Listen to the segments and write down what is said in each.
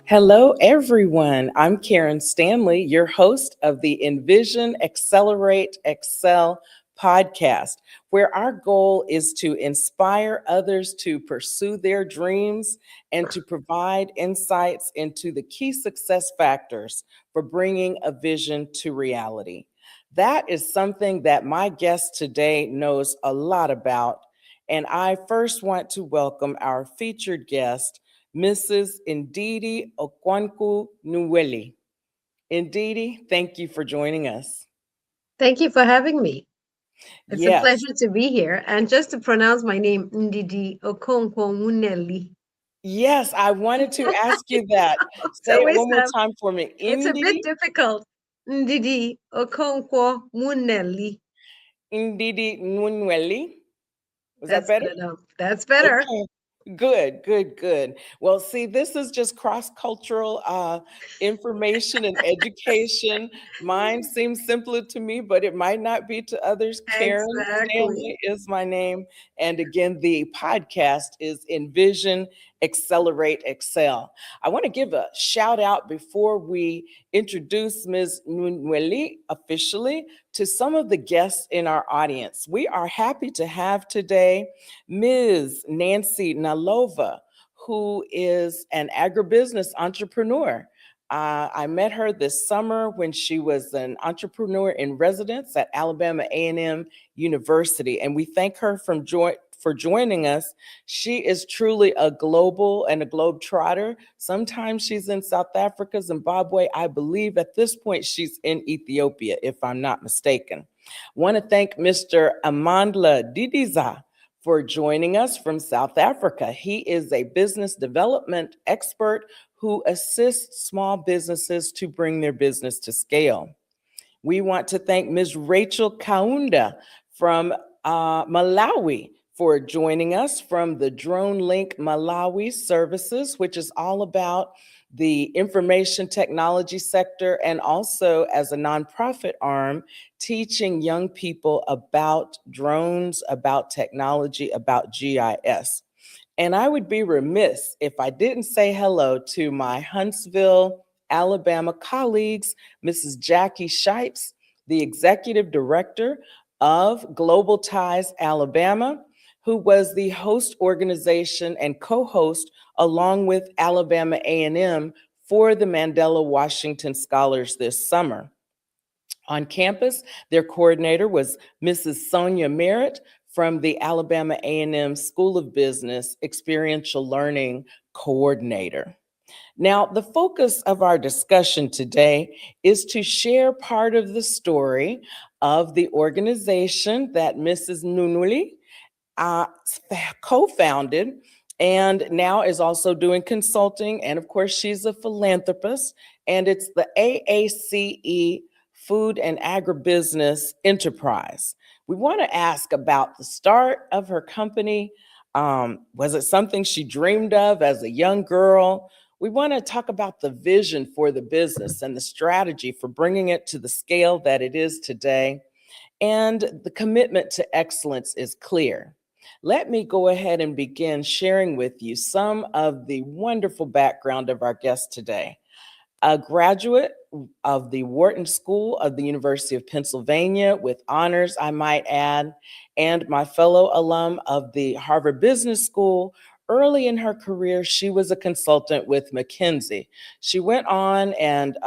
Hello, everyone. I'm Karen Stanley, your host of the Envision, Accelerate, Excel podcast, where our goal is to inspire others to pursue their dreams and to provide insights into the key success factors for bringing a vision to reality. That is something that my guest today knows a lot about. And I first want to welcome our featured guest, Mrs. Ndidi Okonkwo Nwuneli. Ndidi, thank you for joining us. Thank you for having me. It's a Yes, pleasure to be here. And just to pronounce my name, Ndidi Okonkwo Nwuneli. yes, I wanted to ask you that. Say So it one more time for me. it's a bit Ndidi, difficult. Ndidi Okonkwo Nwuneli. Ndidi Nwuneli. Was that That's better? good. That's better. Okay. Good, good, good. Well, see, this is just cross-cultural information and education. Mine seems simpler to me, but it might not be to others. Karen Exactly. Stanley is my name. And again, the podcast is Envision, Accelerate, Excel. I want to give a shout out before we introduce Ms. Nwuneli officially to some of the guests in our audience. We are happy to have today Ms. Nancy Nalova, who is an agribusiness entrepreneur. I met her this summer when she was an entrepreneur in residence at Alabama A&M University, and we thank her for joining us. She is truly a global and a globe trotter. Sometimes she's in South Africa, Zimbabwe. I believe at this point she's in Ethiopia, if I'm not mistaken. Want to thank Mr. Amandla Didiza for joining us from South Africa. He is a business development expert who assists small businesses to bring their business to scale. We want to thank Ms. Rachel Kaunda from Malawi for joining us from the Drone Link Malawi Services, which is all about the information technology sector and also as a nonprofit arm, teaching young people about drones, about technology, about GIS. And I would be remiss if I didn't say hello to my Huntsville, Alabama colleagues, Mrs. Jackie Shipes, the executive director of Global Ties Alabama, who was the host organization and co-host along with Alabama A&M for the Mandela Washington Scholars this summer. On campus, their coordinator was Mrs. Sonia Merritt from the Alabama A&M School of Business Experiential Learning Coordinator. Now, the focus of our discussion today is to share part of the story of the organization that Mrs. Nwuneli uh, co-founded and now is also doing consulting. And of course, she's a philanthropist, and it's the AACE Food and Agribusiness Enterprise. We want to ask about the start of her company. Was it something she dreamed of as a young girl? We want to talk about the vision for the business and the strategy for bringing it to the scale that it is today. And the commitment to excellence is clear. Let me go ahead and begin sharing with you some of the wonderful background of our guest today. A graduate of the Wharton School of the University of Pennsylvania with honors, I might add, and my fellow alum of the Harvard Business School. Early in her career, she was a consultant with McKinsey. She went on and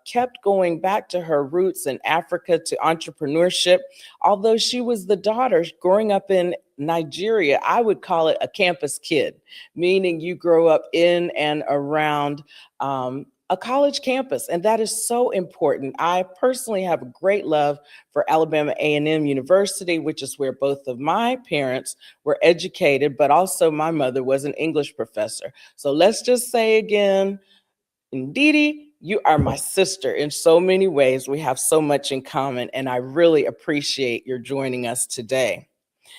kept going back to her roots in Africa to entrepreneurship. Although she was the daughter growing up in Nigeria, I would call it a campus kid, meaning you grow up in and around a college campus, and that is so important. I personally have a great love for Alabama A&M University, which is where both of my parents were educated, but also my mother was an English professor. So let's just say again, Ndidi, you are my sister in so many ways. We have so much in common, and I really appreciate your joining us today.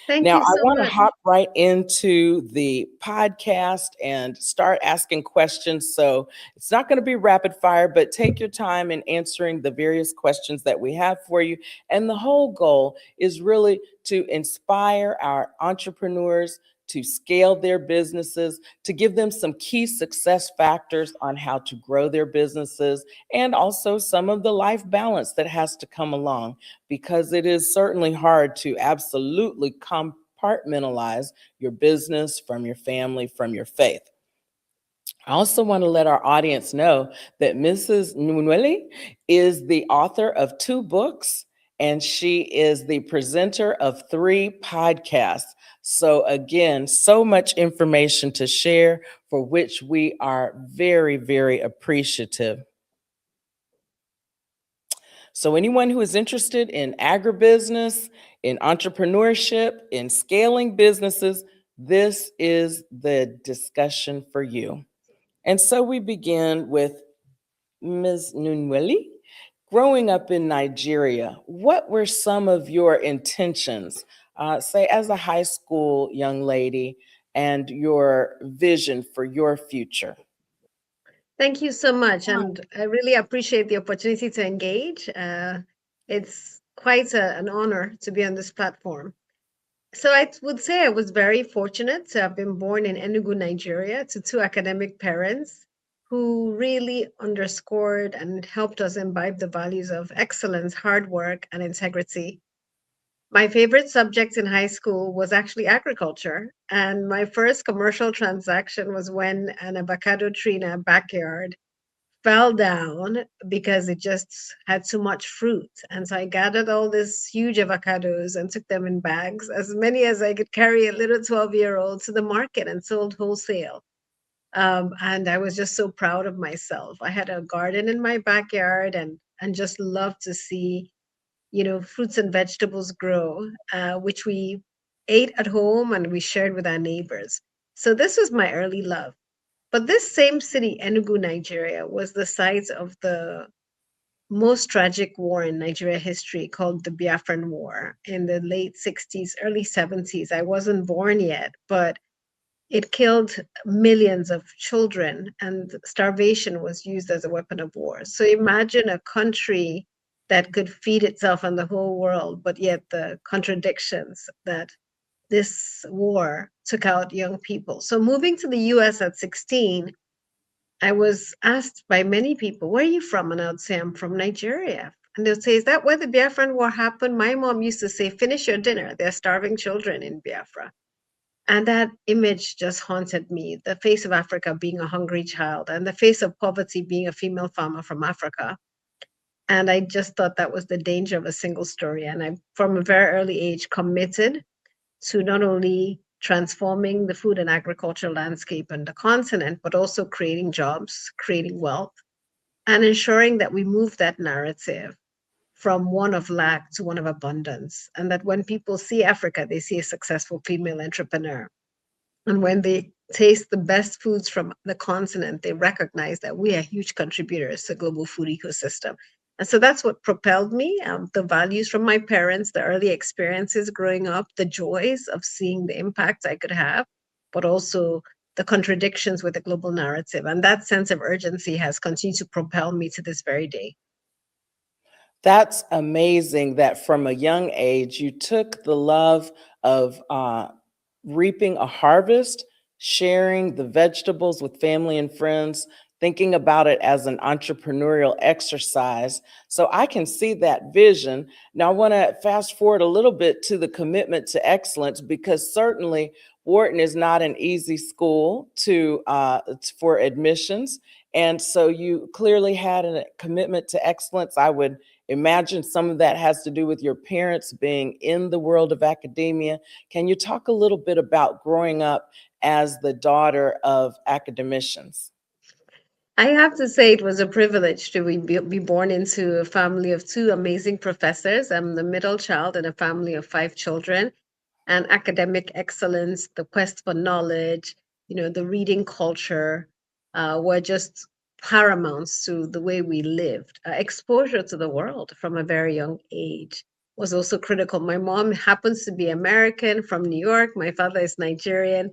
Thank Now, you I so want to much. hop right into the podcast and start asking questions. So it's not going to be rapid fire, but take your time in answering the various questions that we have for you. And the whole goal is really to inspire our entrepreneurs to scale their businesses, to give them some key success factors on how to grow their businesses, and also some of the life balance that has to come along, because it is certainly hard to absolutely compartmentalize your business from your family, from your faith. I also want to let our audience know that Mrs. Nwuneli is the author of 2 books, and she is the presenter of 3 podcasts. So again, so much information to share, for which we are very, very appreciative. So anyone who is interested in agribusiness, in entrepreneurship, in scaling businesses, this is the discussion for you. And so we begin with Ms. Nwuneli. Growing up in Nigeria, what were some of your intentions, say as a high school young lady, and your vision for your future? Thank you so much. And I really appreciate the opportunity to engage. It's quite an honor to be on this platform. So I would say I was very fortunate to have been born in Enugu, Nigeria, to 2 academic parents who really underscored and helped us imbibe the values of excellence, hard work, and integrity. My favorite subject in high school was actually agriculture. And my first commercial transaction was when an avocado tree in our backyard fell down because it just had too much fruit. And so I gathered all these huge avocados and took them in bags, as many as I could carry, a little 12-year-old, to the market and sold wholesale. And I was just so proud of myself. I had a garden in my backyard and just loved to see, fruits and vegetables grow, which we ate at home and we shared with our neighbors. So this was my early love. But this same city, Enugu, Nigeria, was the site of the most tragic war in Nigeria history, called the Biafran War, in the late 60s, early 70s. I wasn't born yet, but it killed millions of children, and starvation was used as a weapon of war. So imagine a country that could feed itself and the whole world, but yet the contradictions that this war took out young people. So moving to the US at 16, I was asked by many people, "Where are you from?" And I would say, "I'm from Nigeria." And they'll say, "Is that where the Biafran War happened?" My mom used to say, "Finish your dinner. There are starving children in Biafra." And that image just haunted me, the face of Africa being a hungry child, and the face of poverty being a female farmer from Africa. And I just thought that was the danger of a single story. And I, from a very early age, committed to not only transforming the food and agricultural landscape on the continent, but also creating jobs, creating wealth, and ensuring that we move that narrative from one of lack to one of abundance. And that when people see Africa, they see a successful female entrepreneur. And when they taste the best foods from the continent, they recognize that we are huge contributors to the global food ecosystem. And so that's what propelled me, the values from my parents, the early experiences growing up, the joys of seeing the impact I could have, but also the contradictions with the global narrative. And that sense of urgency has continued to propel me to this very day. That's amazing that from a young age you took the love of reaping a harvest, sharing the vegetables with family and friends, thinking about it as an entrepreneurial exercise. So I can see that vision. Now, I want to fast forward a little bit to the commitment to excellence, because certainly Wharton is not an easy school for admissions. And so you clearly had a commitment to excellence. I would imagine some of that has to do with your parents being in the world of academia. Can you talk a little bit about growing up as the daughter of academicians? I have to say it was a privilege to be born into a family of 2 amazing professors. I'm the middle child in a family of 5 children, and academic excellence, the quest for knowledge, the reading culture, were just paramounts to the way we lived. Exposure to the world from a very young age was also critical. My mom happens to be American from New York. My father is Nigerian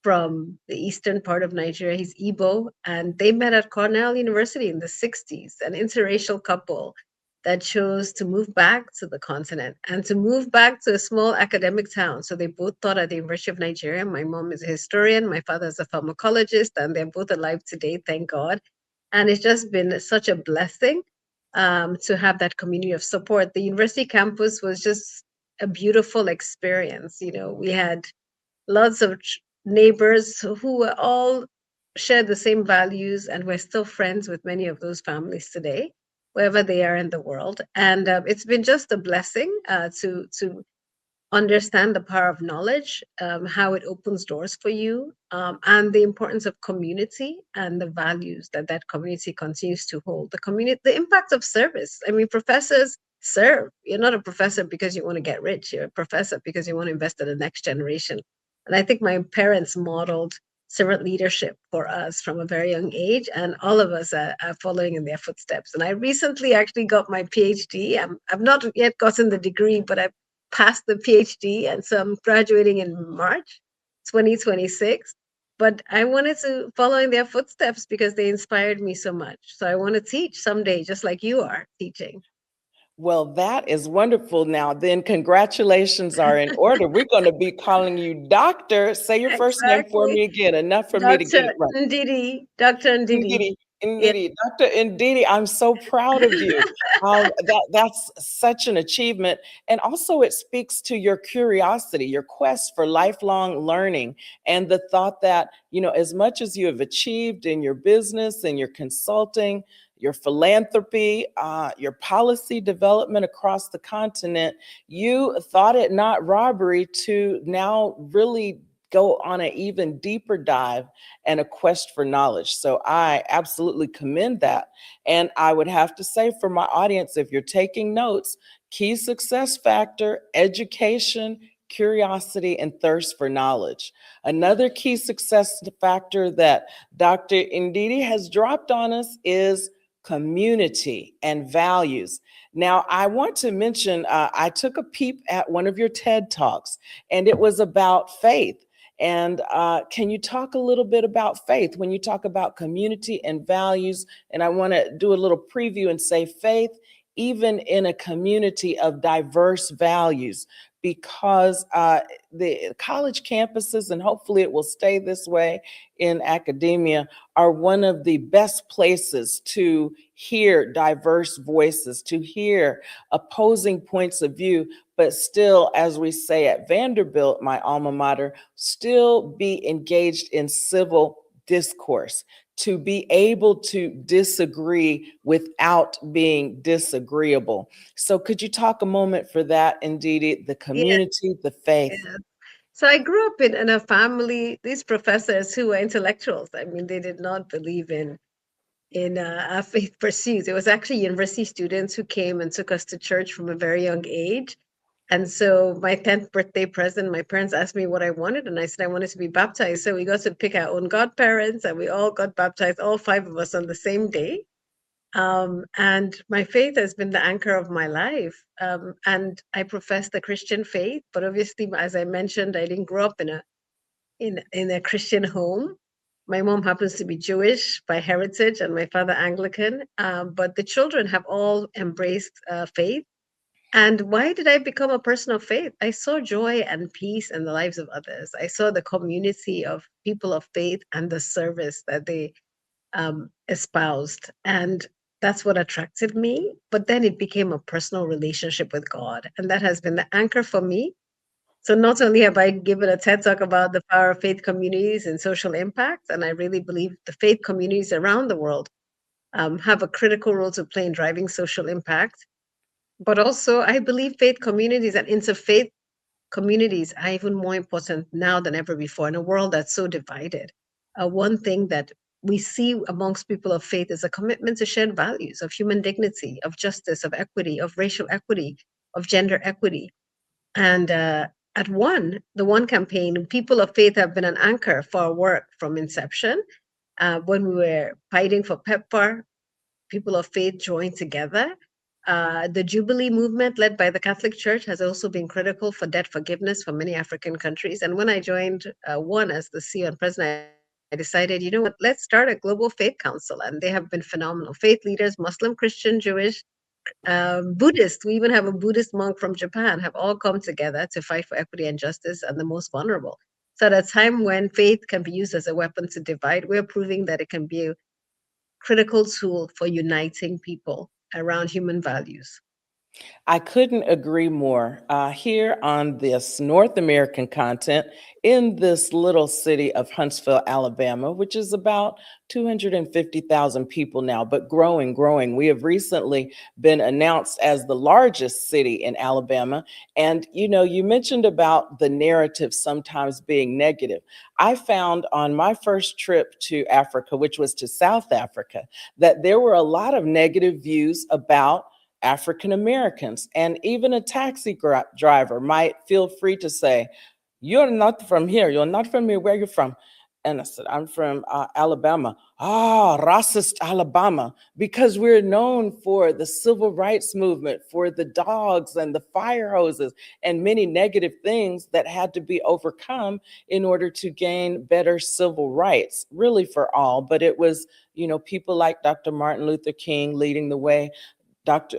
from the eastern part of Nigeria. He's Igbo, and they met at Cornell University in the 60s, an interracial couple that chose to move back to the continent and to move back to a small academic town. So they both taught at the University of Nigeria. My mom is a historian, my father is a pharmacologist, and they're both alive today, thank God. And it's just been such a blessing to have that community of support. The university campus was just a beautiful experience. We had lots of neighbors who were all shared the same values, and we're still friends with many of those families today, wherever they are in the world. And it's been just a blessing to understand the power of knowledge, how it opens doors for you, and the importance of community and the values that that community continues to hold. The impact of service. I mean, professors serve. You're not a professor because you want to get rich. You're a professor because you want to invest in the next generation. And I think my parents modeled servant leadership for us from a very young age, and all of us are following in their footsteps. And I recently actually got my PhD. I've not yet gotten the degree, but I've passed the PhD, and so I'm graduating in March 2026. But I wanted to follow in their footsteps because they inspired me so much. So I want to teach someday, just like you are teaching. Well, that is wonderful. Now, then, congratulations are in order. We're going to be calling you Doctor. Say your first name for Exactly. me again, enough for me to get Dr. it right. Ndidi, Dr. Ndidi. Ndidi, Yeah, Ndidi, Dr. Ndidi, I'm so proud of you. That's such an achievement. And also it speaks to your curiosity, your quest for lifelong learning, and the thought that, as much as you have achieved in your business and your consulting, your philanthropy, your policy development across the continent, you thought it not robbery to now really go on an even deeper dive and a quest for knowledge. So I absolutely commend that. And I would have to say for my audience, if you're taking notes, key success factor, education, curiosity, and thirst for knowledge. Another key success factor that Dr. Ndidi has dropped on us is community and values. Now, I want to mention, I took a peep at one of your TED Talks, and it was about faith. And can you talk a little bit about faith when you talk about community and values? And I want to do a little preview and say faith, even in a community of diverse values, because the college campuses, and hopefully it will stay this way in academia, are one of the best places to hear diverse voices, to hear opposing points of view, but still, as we say at Vanderbilt, my alma mater, still be engaged in civil discourse, to be able to disagree without being disagreeable. So could you talk a moment for that, indeed, the yeah, community, the faith? yeah. So I grew up in a family, these professors who were intellectuals. I mean, they did not believe in our faith pursuits. It was actually university students who came and took us to church from a very young age. And so my 10th birthday present, my parents asked me what I wanted, and I said I wanted to be baptized. So we got to pick our own godparents, and we all got baptized, all five of us on the same day. And my faith has been the anchor of my life. And I profess the Christian faith, but obviously, as I mentioned, I didn't grow up in a Christian home. My mom happens to be Jewish by heritage, and my father Anglican. But the children have all embraced faith. And why did I become a person of faith? I saw joy and peace in the lives of others. I saw the community of people of faith and the service that they espoused. And that's what attracted me. But then it became a personal relationship with God. And that has been the anchor for me. So not only have I given a TED talk about the power of faith communities and social impact, and I really believe the faith communities around the world have a critical role to play in driving social impact. But also, I believe faith communities and interfaith communities are even more important now than ever before in a world that's so divided. One thing that we see amongst people of faith is a commitment to shared values of human dignity, of justice, of equity, of racial equity, of gender equity. And the One campaign, people of faith have been an anchor for our work from inception. When we were fighting for PEPFAR, people of faith joined together. The Jubilee movement, led by the Catholic Church, has also been critical for debt forgiveness for many African countries. And when I joined One as the CEO and president, I decided, you know what, let's start a global faith council. And they have been phenomenal. Faith leaders, Muslim, Christian, Jewish, Buddhists, we even have a Buddhist monk from Japan, have all come together to fight for equity and justice and the most vulnerable. So at a time when faith can be used as a weapon to divide, we're proving that it can be a critical tool for uniting people around human values. I couldn't agree more. Here on this North American content, in this little city of Huntsville, Alabama, which is about 250,000 people now, but growing, growing. We have recently been announced as the largest city in Alabama. And, you mentioned about the narrative sometimes being negative. I found on my first trip to Africa, which was to South Africa, that there were a lot of negative views about African Americans. And even a taxi driver might feel free to say, "You're not from here. You're not from here. Where are you from?" And I said, "I'm from Alabama." "Ah, racist Alabama," because we're known for the civil rights movement, for the dogs and the fire hoses, and many negative things that had to be overcome in order to gain better civil rights, really for all. But it was, people like Dr. Martin Luther King leading the way. Dr.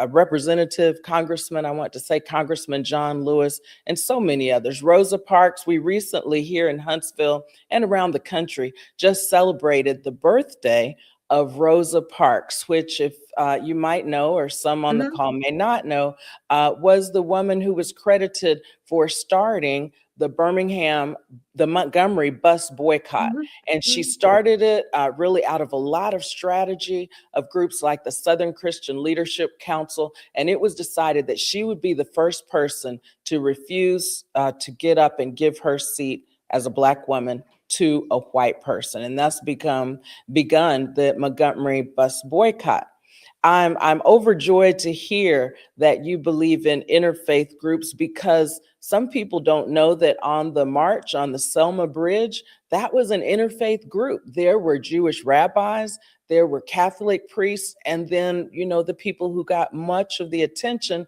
Representative, Congressman, I want to say Congressman John Lewis, and so many others. Rosa Parks, we recently here in Huntsville and around the country just celebrated the birthday of Rosa Parks, which, if you might know, or some on the call may not know, was the woman who was credited for starting the Montgomery bus boycott. And she started it really out of a lot of strategy of groups like the Southern Christian Leadership Council. And it was decided that she would be the first person to refuse to get up and give her seat as a Black woman to a white person. And that's begun the Montgomery bus boycott. I'm overjoyed to hear that you believe in interfaith groups, because some people don't know that on the march on the Selma Bridge, that was an interfaith group. There were Jewish rabbis, there were Catholic priests, and then, the people who got much of the attention,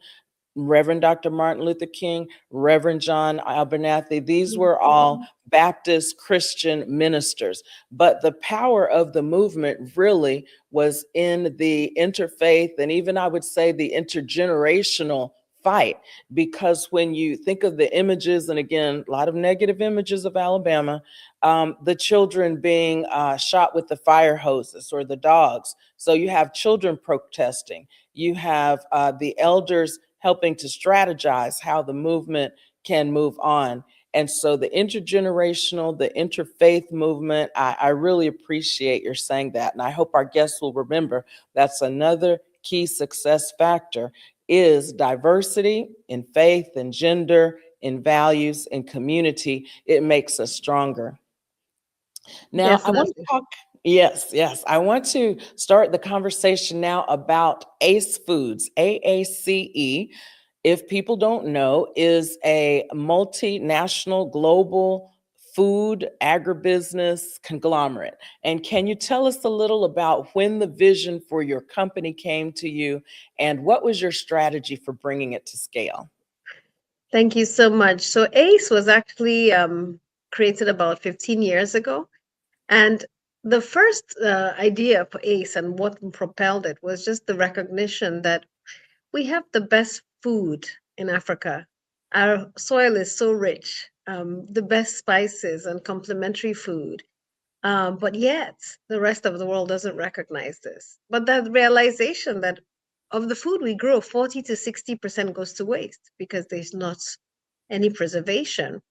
Reverend Dr. Martin Luther King, Reverend John Abernathy. These were all Baptist Christian ministers. But the power of the movement really was in the interfaith, and even I would say the intergenerational fight. Because when you think of the images, and again, a lot of negative images of Alabama, the children being shot with the fire hoses or the dogs. So you have children protesting. You have the elders helping to strategize how the movement can move on. And so the intergenerational, the interfaith movement, I really appreciate your saying that. And I hope our guests will remember that's another key success factor, is diversity in faith and gender, in values, in community. It makes us stronger. Now, I want to Definitely. talk. Yes, yes. I want to start the conversation now about ACE Foods. AACE, if people don't know, is a multinational global food agribusiness conglomerate. And can you tell us a little about when the vision for your company came to you, and what was your strategy for bringing it to scale? Thank you so much. So ACE was actually created about 15 years ago. And the first idea for ACE and what propelled it was just the recognition that we have the best food in Africa. Our soil is so rich, the best spices and complementary food. But yet, the rest of the world doesn't recognize this. But that realization that of the food we grow, 40 to 60% goes to waste because there's not any preservation.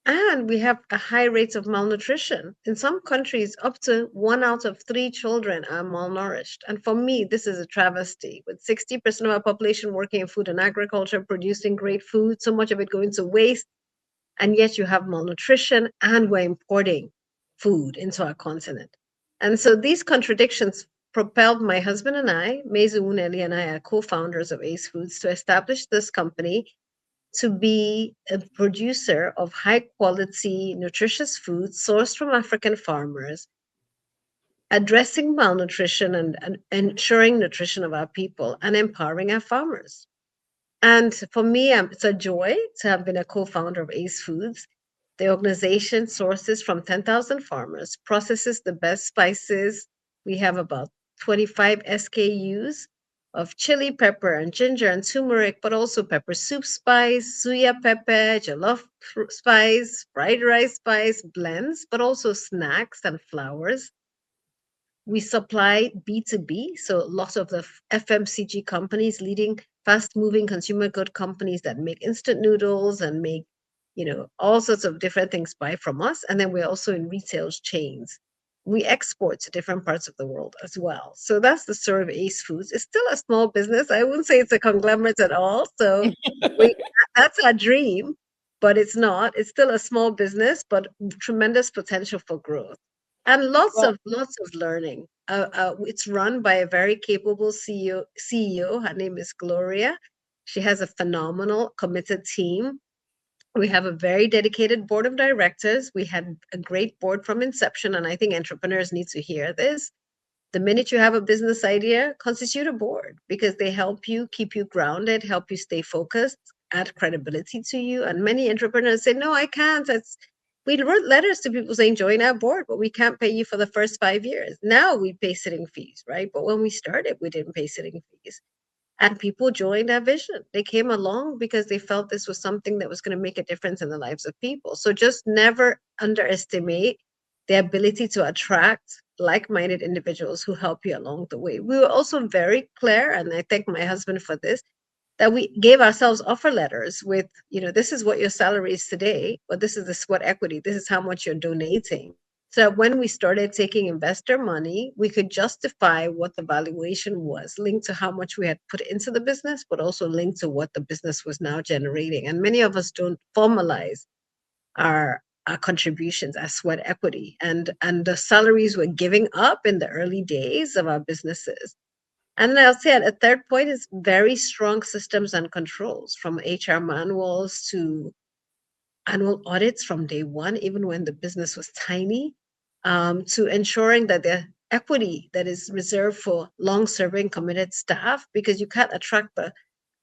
And we have a high rate of malnutrition. In some countries, up to 1 out of 3 children are malnourished. And for me, this is a travesty. With 60% of our population working in food and agriculture, producing great food, so much of it going to waste, and yet you have malnutrition, and we're importing food into our continent. And so these contradictions propelled my husband and I, Ndidi Nwuneli and I are co-founders of ACE Foods, to establish this company to be a producer of high quality, nutritious food sourced from African farmers, addressing malnutrition and ensuring nutrition of our people and empowering our farmers. And for me, it's a joy to have been a co-founder of ACE Foods. The organization sources from 10,000 farmers, processes the best spices. We have about 25 SKUs, of chili pepper and ginger and turmeric, but also pepper soup spice, suya pepper, jollof spice, fried rice spice, blends, but also snacks and flours. We supply B2B, so lots of the FMCG companies, leading fast-moving consumer good companies that make instant noodles and make, all sorts of different things buy from us. And then we're also in retail chains. We export to different parts of the world as well. So that's the story of AACE Foods. It's still a small business. I wouldn't say it's a conglomerate at all. So we that's our dream, but it's not. It's still a small business, but tremendous potential for growth and Well, lots of learning. It's run by a very capable CEO. Her name is Gloria. She has a phenomenal, committed team. We have a very dedicated board of directors. We had a great board from inception, and I think entrepreneurs need to hear this. The minute you have a business idea, constitute a board because they help you keep you grounded, help you stay focused, add credibility to you. And many entrepreneurs say, no, I can't. We wrote letters to people saying, join our board, but we can't pay you for the first 5 years. Now we pay sitting fees, right? But when we started, we didn't pay sitting fees. And people joined our vision. They came along because they felt this was something that was going to make a difference in the lives of people. So just never underestimate the ability to attract like-minded individuals who help you along the way. We were also very clear, and I thank my husband for this, that we gave ourselves offer letters with, this is what your salary is today, but this is the sweat equity. This is how much you're donating. So that when we started taking investor money, we could justify what the valuation was, linked to how much we had put into the business, but also linked to what the business was now generating. And many of us don't formalize our contributions as sweat equity. And the salaries we're giving up in the early days of our businesses. And then I'll say a third point is very strong systems and controls, from HR manuals to annual audits from day one, even when the business was tiny, to ensuring that the equity that is reserved for long-serving committed staff, because you can't attract the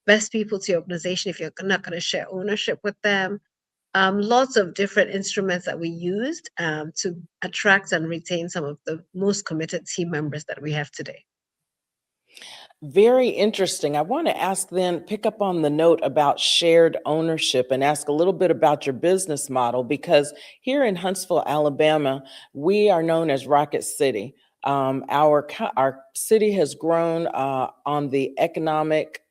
best people to your organization if you're not going to share ownership with them. Lots of different instruments that we used to attract and retain some of the most committed team members that we have today. very interesting. I want to ask then, pick up on the note about shared ownership and ask a little bit about your business model, because here in Huntsville, Alabama, we are known as Rocket City. Our city has grown on the economic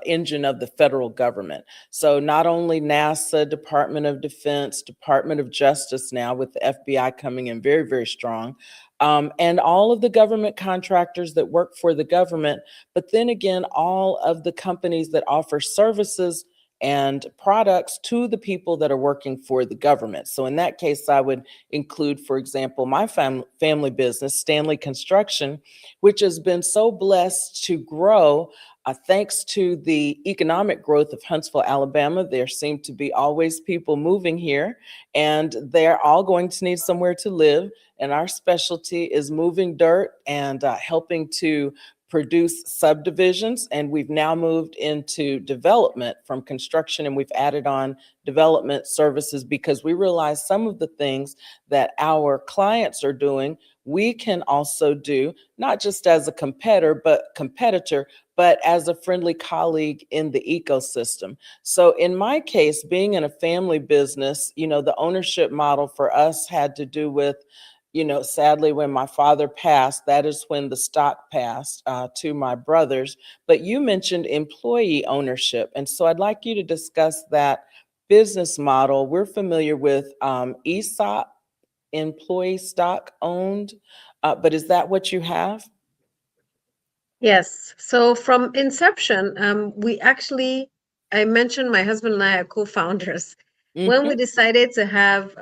engine of the federal government. So not only NASA, Department of Defense, Department of Justice now with the FBI coming in very, very strong, and all of the government contractors that work for the government, but then again, all of the companies that offer services and products to the people that are working for the government. So in that case, I would include, for example, my family business, Stanley Construction, which has been so blessed to grow thanks to the economic growth of Huntsville, Alabama. There seem to be always people moving here, and they're all going to need somewhere to live. And our specialty is moving dirt and helping to produce subdivisions. And we've now moved into development from construction, and we've added on development services because we realize some of the things that our clients are doing, we can also do, not just as a competitor, but as a friendly colleague in the ecosystem. So in my case, being in a family business, the ownership model for us had to do with, sadly, when my father passed, that is when the stock passed to my brothers. But you mentioned employee ownership. And so I'd like you to discuss that business model. We're familiar with ESOP, employee stock owned, but is that what you have? Yes. So from inception, I mentioned my husband and I are co-founders. When we Mhm. decided to have,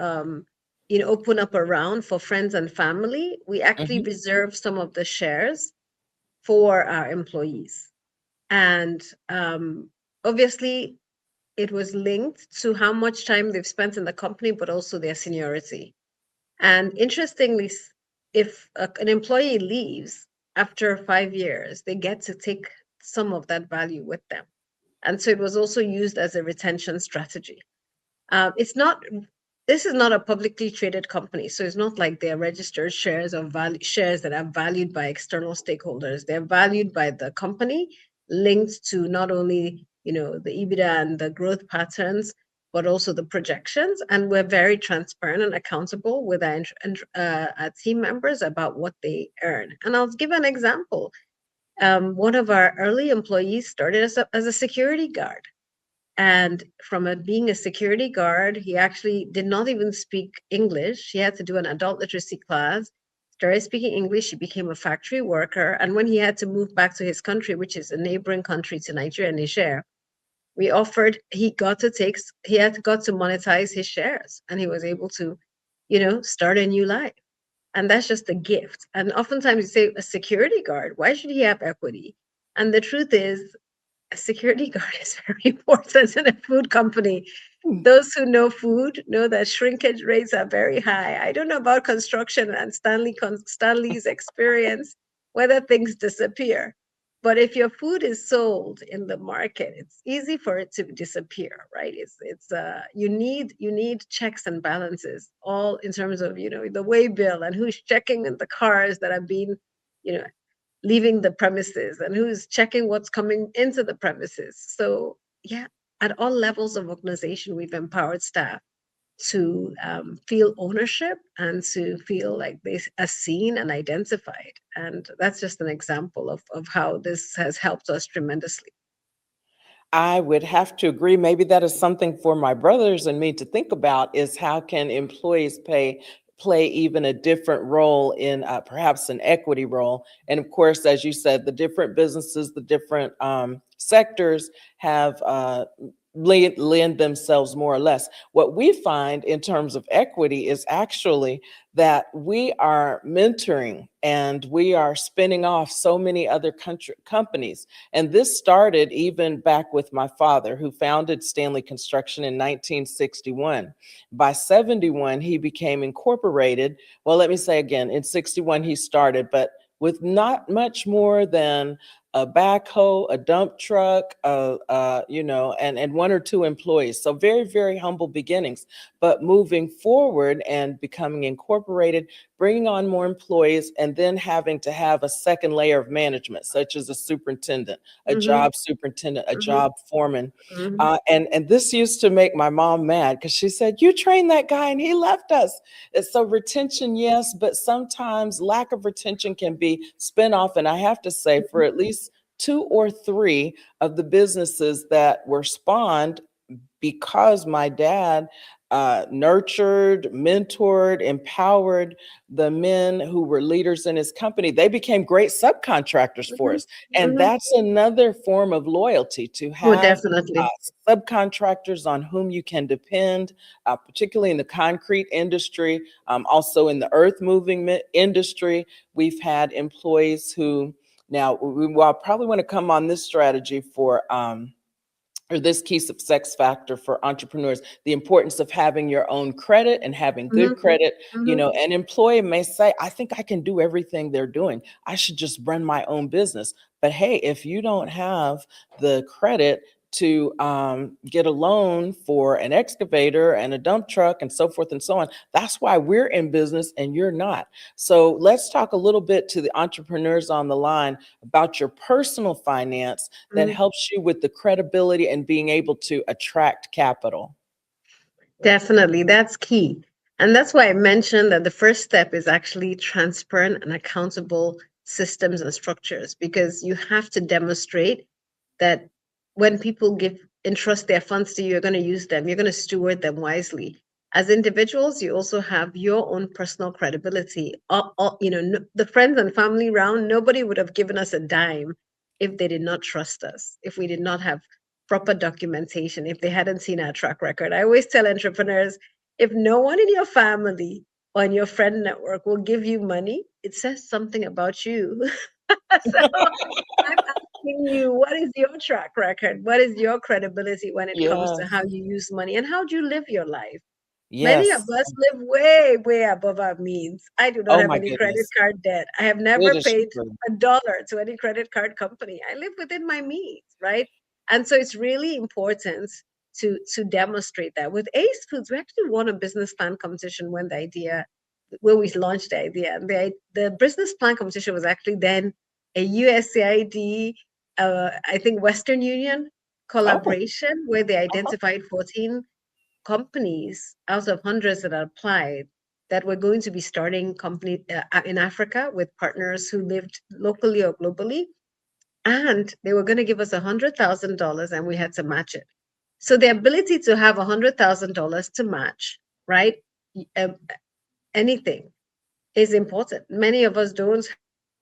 open up a round for friends and family, we actually Mhm. reserved some of the shares for our employees. And obviously, it was linked to how much time they've spent in the company, but also their seniority. And interestingly, if an employee leaves after 5 years, they get to take some of that value with them. And so it was also used as a retention strategy. It's not this is not a publicly traded company, so it's not like they're registered shares or shares that are valued by external stakeholders. They're valued by the company, linked to not only the EBITDA and the growth patterns, but also the projections. And we're very transparent and accountable with our team members about what they earn. And I'll give an example. One of our early employees started as a security guard. And from being a security guard, he actually did not even speak English. He had to do an adult literacy class, started speaking English. He became a factory worker. And when he had to move back to his country, which is a neighboring country to Nigeria, Niger, he got to monetize his shares, and he was able to, start a new life. And that's just a gift. And oftentimes you say, a security guard, why should he have equity? And the truth is, a security guard is very important in a food company. Those who know food know that shrinkage rates are very high. I don't know about construction and Stanley's experience, whether things disappear. But if your food is sold in the market, it's easy for it to disappear, right? You need checks and balances, all in terms of the way bill and who's checking in the cars that are being you know leaving the premises, and who's checking what's coming into the premises. So yeah, at all levels of organization, we've empowered staff to feel ownership and to feel like they are seen and identified. And that's just an example of how this has helped us tremendously. I would have to agree. Maybe that is something for my brothers and me to think about, is how can employees play even a different role in perhaps an equity role. And of course, as you said, the different businesses, the different sectors have lend themselves more or less. What we find in terms of equity is actually that we are mentoring and we are spinning off so many other companies. And this started even back with my father, who founded Stanley Construction in 1961. By 71, he became incorporated. Well, let me say again, in 61, he started, but with not much more than a backhoe, a dump truck, and one or two employees. So very, very humble beginnings. But moving forward and becoming incorporated, bringing on more employees, and then having to have a second layer of management, such as a superintendent, a job superintendent, a job foreman. And this used to make my mom mad, because she said, "You trained that guy and he left us." And so retention, yes, but sometimes lack of retention can be spin off. And I have to say, for at least 2 or 3 of the businesses that were spawned because my dad nurtured, mentored, empowered the men who were leaders in his company, they became great subcontractors for us. And that's another form of loyalty, to have definitely. subcontractors on whom you can depend, particularly in the concrete industry, also in the earth moving industry. We've had employees who, now I'll probably want to come on this strategy for or this key success factor for entrepreneurs, the importance of having your own credit and having good credit. An employee may say, "I think I can do everything they're doing. I should just run my own business." But hey, if you don't have the credit to get a loan for an excavator and a dump truck and so forth and so on, that's why we're in business and you're not. So let's talk a little bit to the entrepreneurs on the line about your personal finance that helps you with the credibility and being able to attract capital. Definitely, that's key. And that's why I mentioned that the first step is actually transparent and accountable systems and structures, because you have to demonstrate that when people entrust their funds to you, you're going to use them, you're going to steward them wisely. As individuals, you also have your own personal credibility. The friends and family round, nobody would have given us a dime if they did not trust us, if we did not have proper documentation, if they hadn't seen our track record. I always tell entrepreneurs, if no one in your family or in your friend network will give you money, it says something about you. So I'm asking you, what is your track record? What is your credibility when it comes to how Yes. you use money, and how do you live your life? Many of Yes. us live way, way above our means. I do not Oh have my any credit goodness. card debt. I have It never is paid true. $1 to any credit card company. I live within my means, right? And so it's really important to demonstrate that. With AACE Foods, we actually won a business plan competition when we launched the idea. And the business plan competition was actually then a USAID, I think Western Union collaboration, where they identified 14 companies out of hundreds that applied that were going to be starting company in Africa with partners who lived locally or globally, and they were going to give us $100,000, and we had to match it. So the ability to have $100,000 to match, right, anything is important. Many of us don't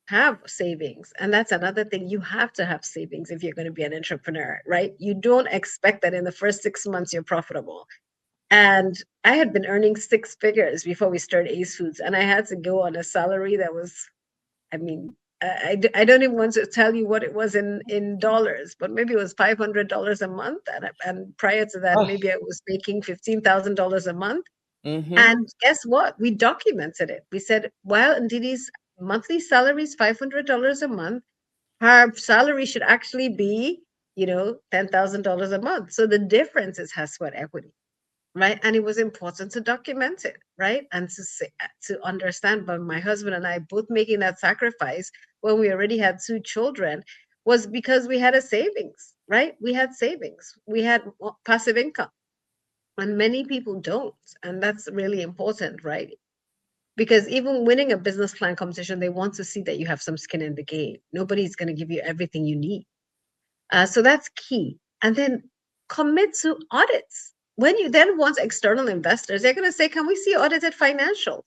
have savings, and that's another thing. You have to have savings if you're going to be an entrepreneur, right? You don't expect that in the first 6 months you're profitable. And I had been earning 6 figures before we started AACE Foods, and I had to go on a salary that was, I mean, I don't even want to tell you what it was in dollars, but maybe it was $500 a month. And prior to that, maybe I was making $15,000 a month. Mm-hmm. And guess what? We documented it. We said, well, Ndidi's monthly salary is $500 a month. Her salary should actually be, $10,000 a month. So the difference is her sweat equity, right? And it was important to document it, right? And to understand. But my husband and I both making that sacrifice when we already had 2 children was because we had a savings, right? We had savings. We had passive income. And many people don't. And that's really important, right? Because even winning a business plan competition, they want to see that you have some skin in the game. Nobody's going to give you everything you need. So that's key. And then commit to audits. When you then want external investors, they're going to say, can we see audited financials?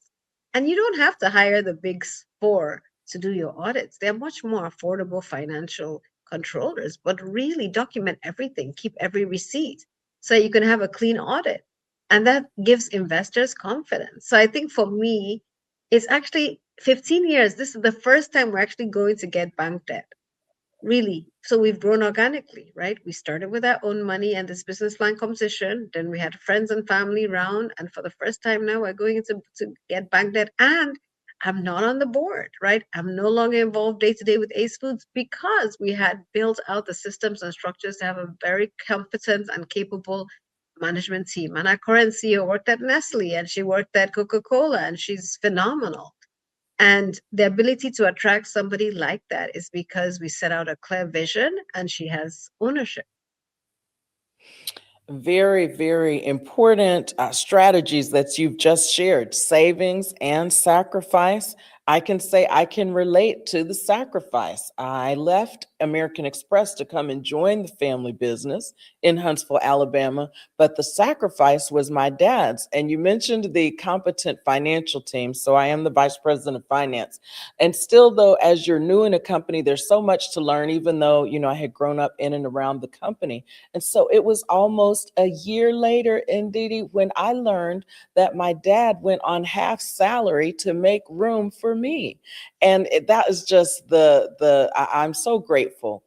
And you don't have to hire the big 4 to do your audits. They're much more affordable financial controllers, but really document everything, keep every receipt so you can have a clean audit. And that gives investors confidence. So I think for me, it's actually 15 years. This is the first time we're actually going to get bank debt. Really. So we've grown organically, right? We started with our own money and this business plan competition. Then we had friends and family round. And for the first time now, we're going to get bank debt. And I'm not on the board, right? I'm no longer involved day to day with AACE Foods because we had built out the systems and structures to have a very competent and capable management team. And our current CEO worked at Nestle and she worked at Coca-Cola and she's phenomenal. And the ability to attract somebody like that is because we set out a clear vision and she has ownership. Very, very important strategies that you've just shared, savings and sacrifice. I can say I can relate to the sacrifice. I left American Express to come and join the family business in Huntsville, Alabama, but the sacrifice was my dad's. And you mentioned the competent financial team. So I am the vice president of finance. And still, though, as you're new in a company, there's so much to learn, even though, I had grown up in and around the company. And so it was almost a year later, Ndidi, when I learned that my dad went on half salary to make room for me. And that is just I'm so grateful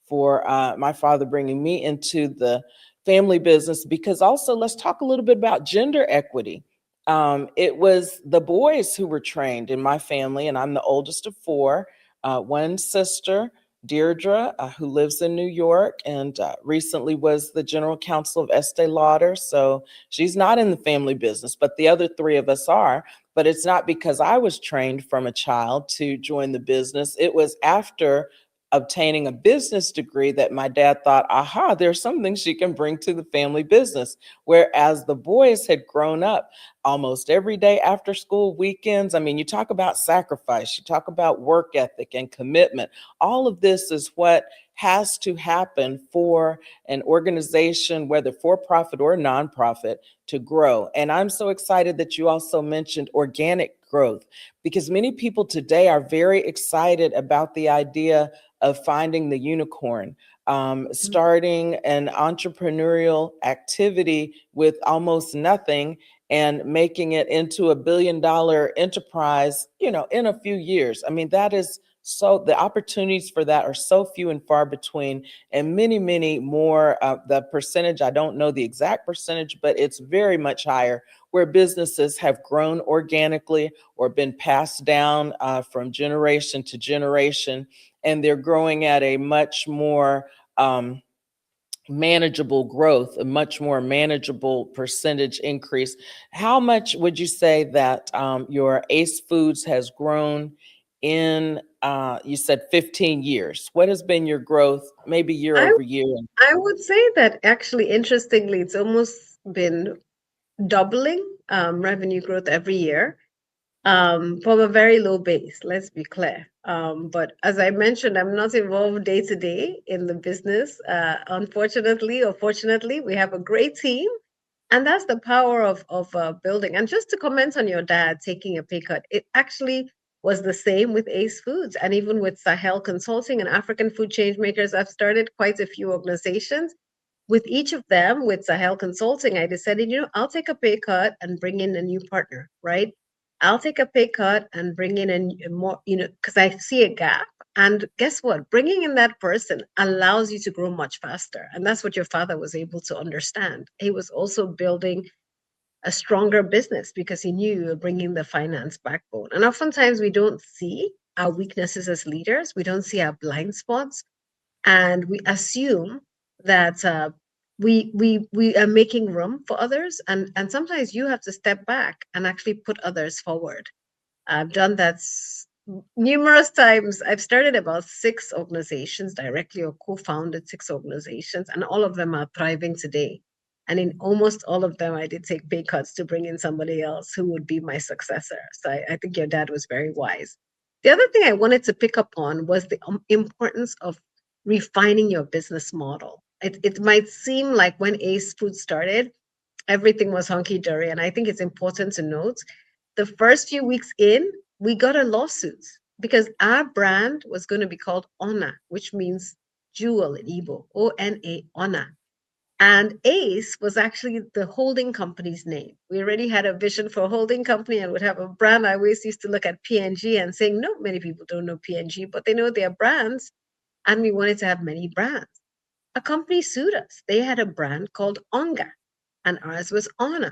for my father bringing me into the family business, because also let's talk a little bit about gender equity. It was the boys who were trained in my family, and I'm the oldest of 4, one sister, Deirdre, who lives in New York and recently was the general counsel of Estee Lauder. So she's not in the family business, but the other 3 of us are. But it's not because I was trained from a child to join the business. It was after obtaining a business degree that my dad thought, aha, there's something she can bring to the family business. Whereas the boys had grown up almost every day after school, weekends. I mean, you talk about sacrifice, you talk about work ethic and commitment. All of this is what has to happen for an organization, whether for-profit or nonprofit, to grow. And I'm so excited that you also mentioned organic growth, because many people today are very excited about the idea of finding the unicorn, starting an entrepreneurial activity with almost nothing and making it into $1 billion enterprise, in a few years. I mean, that is so, the opportunities for that are so few and far between, and many, many more. The percentage, I don't know the exact percentage, but it's very much higher where businesses have grown organically or been passed down from generation to generation, and they're growing at a much more manageable growth, a much more manageable percentage increase. How much would you say that your ACE Foods has grown in, you said 15 years? What has been your growth, maybe year I over year? I would say that actually, interestingly, it's almost been doubling revenue growth every year from a very low base, let's be clear. But as I mentioned, I'm not involved day to day in the business. Unfortunately or fortunately, we have a great team. And that's the power of building. And just to comment on your dad taking a pay cut, it actually was the same with ACE Foods and even with Sahel Consulting and African Food Change Makers. I've started quite a few organizations. With each of them, with Sahel Consulting, I decided, I'll take a pay cut and bring in a new partner, right? I'll take a pay cut and bring in a more, because I see a gap. And guess what? Bringing in that person allows you to grow much faster. And that's what your father was able to understand. He was also building a stronger business because he knew you were bringing the finance backbone. And oftentimes we don't see our weaknesses as leaders, we don't see our blind spots, and we assume that we are making room for others, and sometimes you have to step back and actually put others forward. I've done that numerous times. I've started about 6 organizations directly or co-founded 6 organizations, and all of them are thriving today. And in almost all of them, I did take pay cuts to bring in somebody else who would be my successor. So I think your dad was very wise. The other thing I wanted to pick up on was the importance of refining your business model. It might seem like when ACE Food started, everything was hunky dory. And I think it's important to note the first few weeks in, we got a lawsuit because our brand was going to be called Ona, which means jewel in Igbo, ONA, Ona. And ACE was actually the holding company's name. We already had a vision for a holding company and would have a brand. I always used to look at PNG and saying, no, many people don't know PNG, but they know their brands. And we wanted to have many brands. A company sued us. They had a brand called Onga, and ours was Ona.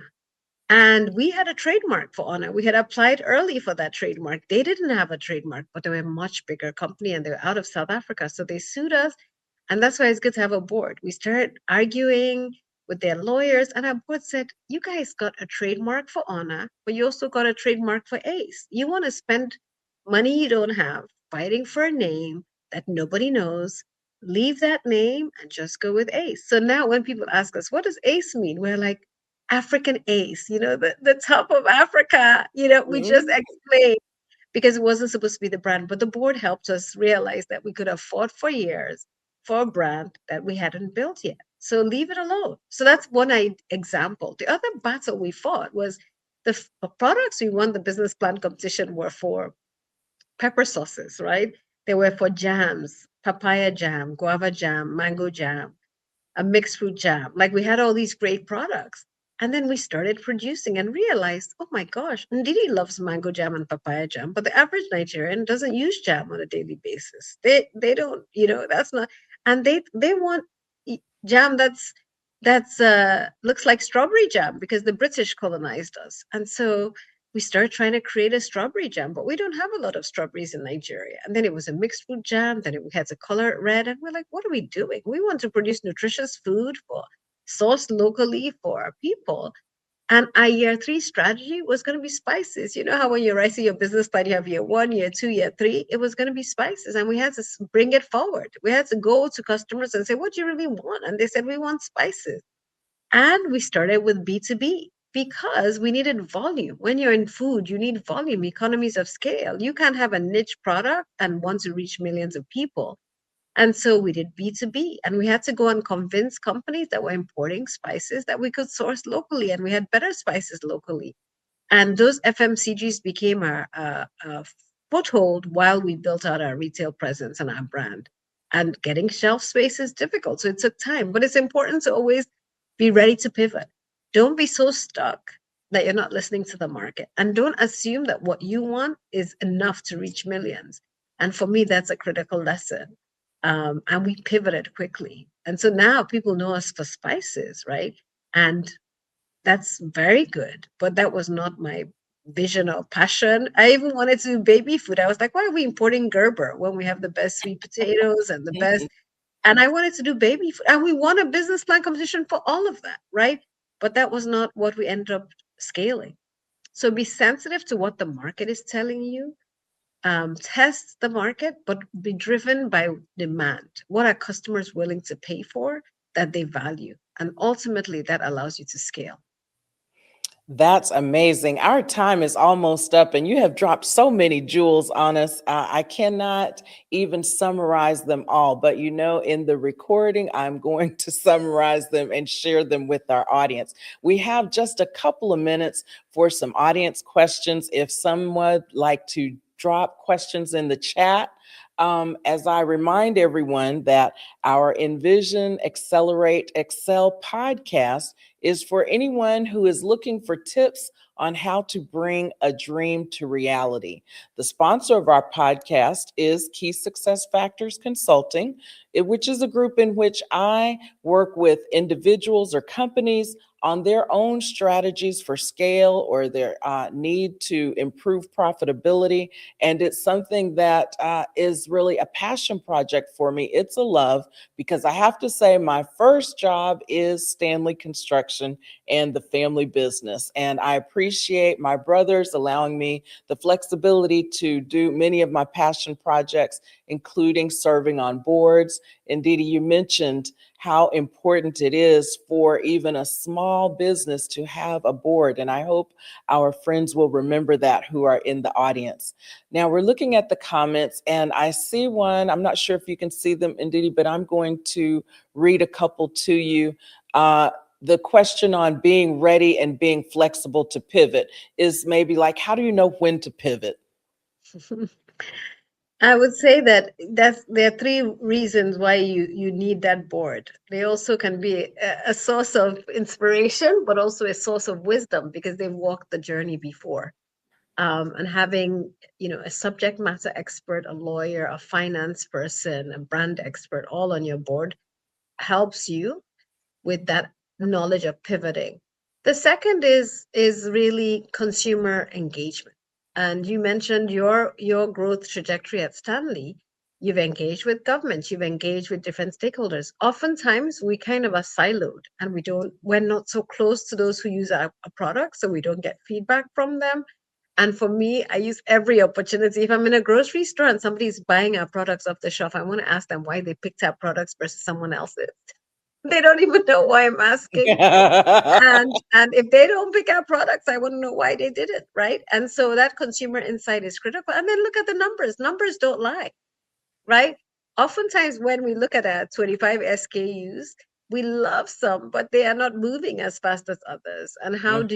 And we had a trademark for Honor. We had applied early for that trademark. They didn't have a trademark, but they were a much bigger company and they were out of South Africa. So they sued us. And that's why it's good to have a board. We started arguing with their lawyers, and our board said, you guys got a trademark for Honor, but you also got a trademark for ACE. You want to spend money you don't have fighting for a name that nobody knows. Leave that name and just go with ACE. So now when people ask us, what does ACE mean? We're like, African ACE, the top of Africa, we just Mhm. explained because it wasn't supposed to be the brand, but the board helped us realize that we could have fought for years for a brand that we hadn't built yet. So leave it alone. So that's one example. The other battle we fought was the products we won the business plan competition were for pepper sauces, right? They were for jams, papaya jam, guava jam, mango jam, a mixed fruit jam. Like we had all these great products. And then we started producing and realized, oh my gosh, Ndidi loves mango jam and papaya jam, but the average Nigerian doesn't use jam on a daily basis. They don't, that's not, and they want jam that's looks like strawberry jam because the British colonized us. And so we started trying to create a strawberry jam, but we don't have a lot of strawberries in Nigeria. And then it was a mixed fruit jam. Then we had to color it red. And we're like, what are we doing? We want to produce nutritious food for sourced locally for our people. And our year 3 strategy was going to be spices. You know how when you're writing your business plan, you have year 1, year 2, year 3, it was going to be spices. And we had to bring it forward. We had to go to customers and say, what do you really want? And they said, we want spices. And we started with B2B because we needed volume. When you're in food, you need volume, economies of scale. You can't have a niche product and want to reach millions of people. And so we did B2B, and we had to go and convince companies that were importing spices that we could source locally, and we had better spices locally. And those FMCGs became our foothold while we built out our retail presence and our brand. And getting shelf space is difficult, so it took time. But it's important to always be ready to pivot. Don't be so stuck that you're not listening to the market. And don't assume that what you want is enough to reach millions. And for me, that's a critical lesson. And we pivoted quickly. And so now people know us for spices, right? And that's very good. But that was not my vision or passion. I even wanted to do baby food. I was like, why are we importing Gerber when we have the best sweet potatoes and the best? And I wanted to do baby food. And we won a business plan competition for all of that, right? But that was not what we ended up scaling. So be sensitive to what the market is telling you. Test the market, but be driven by demand. What are customers willing to pay for that they value? And ultimately, that allows you to scale. That's amazing. Our time is almost up, and you have dropped so many jewels on us. I cannot even summarize them all, but in the recording, I'm going to summarize them and share them with our audience. We have just a couple of minutes for some audience questions. If someone would like to drop questions in the chat, as I remind everyone that our Envision, Accelerate, Excel podcast is for anyone who is looking for tips on how to bring a dream to reality. The sponsor of our podcast is Key Success Factors Consulting, which is a group in which I work with individuals or companies on their own strategies for scale or their need to improve profitability. And it's something that is really a passion project for me. It's a love, because I have to say my first job is Stanley Construction and the family business. And I appreciate my brothers allowing me the flexibility to do many of my passion projects, including serving on boards. Ndidi, you mentioned how important it is for even a small business to have a board. And I hope our friends will remember that who are in the audience. Now we're looking at the comments, and I see one. I'm not sure if you can see them, Ndidi, but I'm going to read a couple to you. The question on being ready and being flexible to pivot is maybe like, how do you know when to pivot? I would say that there are three reasons why you need that board. They also can be a source of inspiration, but also a source of wisdom because they've walked the journey before. And having a subject matter expert, a lawyer, a finance person, a brand expert, all on your board helps you with that knowledge of pivoting. The second is really consumer engagement. And you mentioned your growth trajectory at Stanley. You've engaged with government, you've engaged with different stakeholders. Oftentimes we kind of are siloed and we're not so close to those who use our product, so we don't get feedback from them. And for me, I use every opportunity. If I'm in a grocery store and somebody's buying our products off the shelf, I want to ask them why they picked our products versus someone else's. They don't even know why I'm asking. And if they don't pick our products, I want to know why they did it, right? And so that consumer insight is critical. And then look at the numbers. Numbers don't lie, right? Oftentimes when we look at our 25 SKUs, we love some, but they are not moving as fast as others. And how do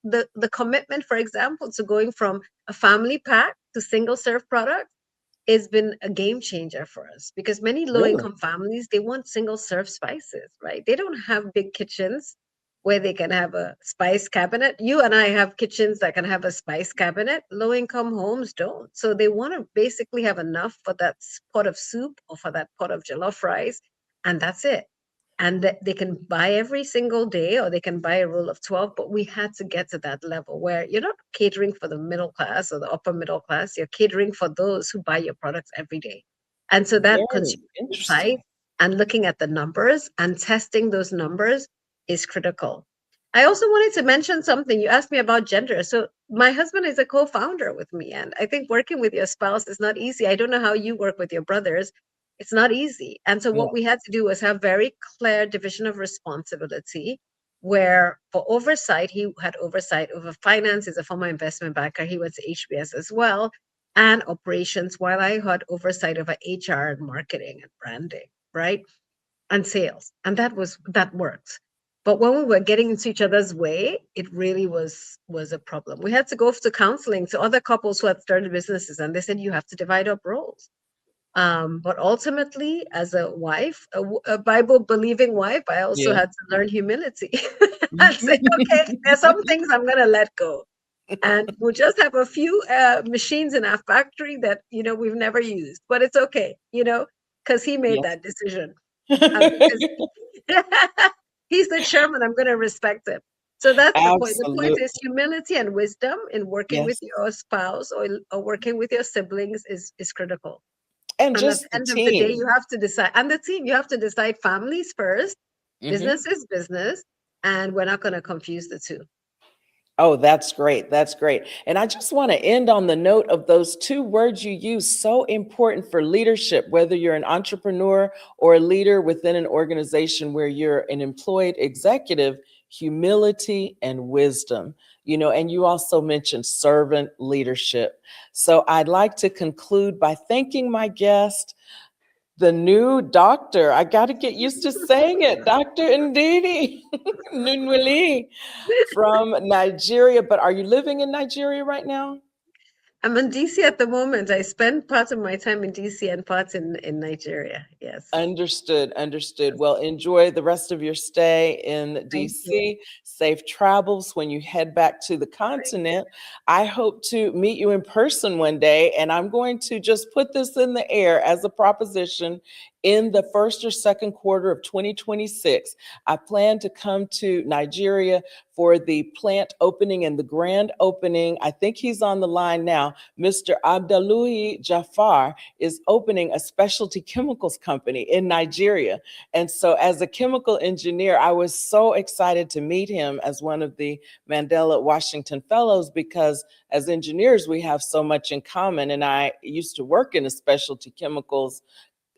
the commitment, for example, to going from a family pack to single serve product has been a game changer for us, because many low-income families, they want single-serve spices, right? They don't have big kitchens where they can have a spice cabinet. You and I have kitchens that can have a spice cabinet. Low-income homes don't. So they want to basically have enough for that pot of soup or for that pot of jollof rice, and that's it. And they can buy every single day, or they can buy a roll of 12. But we had to get to that level where you're not catering for the middle class or the upper middle class. You're catering for those who buy your products every day. And so that consumer insight and looking at the numbers and testing those numbers is critical. I also wanted to mention something. You asked me about gender. So my husband is a co-founder with me. And I think working with your spouse is not easy. I don't know how you work with your brothers. It's not easy. And so what we had to do was have very clear division of responsibility, where for oversight, he had oversight over finance. He's a former investment banker. He went to HBS as well, and operations, while I had oversight over HR and marketing and branding, right? And sales. And that worked. But when we were getting into each other's way, it really was a problem. We had to go to counseling to other couples who had started businesses, and they said, you have to divide up roles. But ultimately, as a wife, a Bible-believing wife, I also had to learn humility and say, okay, there's some things I'm going to let go. And we'll just have a few machines in our factory that, we've never used. But it's okay, because he made that decision. He's the chairman. I'm going to respect him. So that's the point. The point is humility and wisdom in working with your spouse or working with your siblings is critical. And And at just the the end of the day, team. you have to decide, and the team, you have to decide families first. Mhm. Business is business, and we're not going to confuse the two. Oh, that's great. That's great. And I just want to end on the note of those two words you use, so important for leadership, whether you're an entrepreneur or a leader within an organization where you're an employed executive: humility and wisdom. And you also mentioned servant leadership. So I'd like to conclude by thanking my guest, the new doctor. I got to get used to saying it, Dr. Ndidi Nwuneli from Nigeria. But are you living in Nigeria right now? I'm in DC at the moment. I spend part of my time in DC and part in Nigeria. Yes. Understood, understood. Well, enjoy the rest of your stay in Thank you. DC. Safe travels when you head back to the continent. I hope to meet you in person one day, and I'm going to just put this in the air as a proposition. In the first or second quarter of 2026, I plan to come to Nigeria for the plant opening and the grand opening. I think he's on the line now. Mr. Abdullahi Jafar is opening a specialty chemicals company in Nigeria. And so, as a chemical engineer, I was so excited to meet him as one of the Mandela Washington Fellows, because as engineers, we have so much in common. And I used to work in a specialty chemicals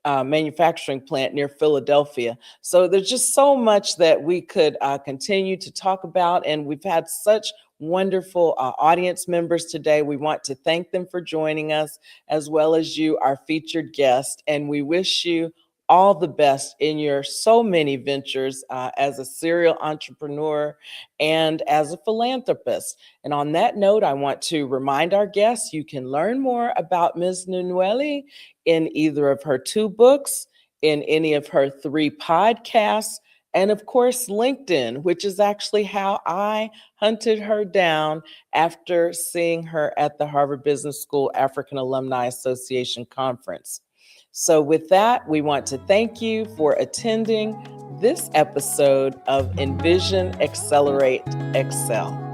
manufacturing plant near Philadelphia. So there's just so much that we could continue to talk about. And we've had such wonderful audience members today. We want to thank them for joining us, as well as you, our featured guest. And we wish you all the best in your so many ventures as a serial entrepreneur and as a philanthropist. And on that note, I want to remind our guests you can learn more about Ms. Nwuneli in either of her 2 books, in any of her 3 podcasts, and of course, LinkedIn, which is actually how I hunted her down after seeing her at the Harvard Business School African Alumni Association conference. So, with that, we want to thank you for attending this episode of Envision, Accelerate, Excel.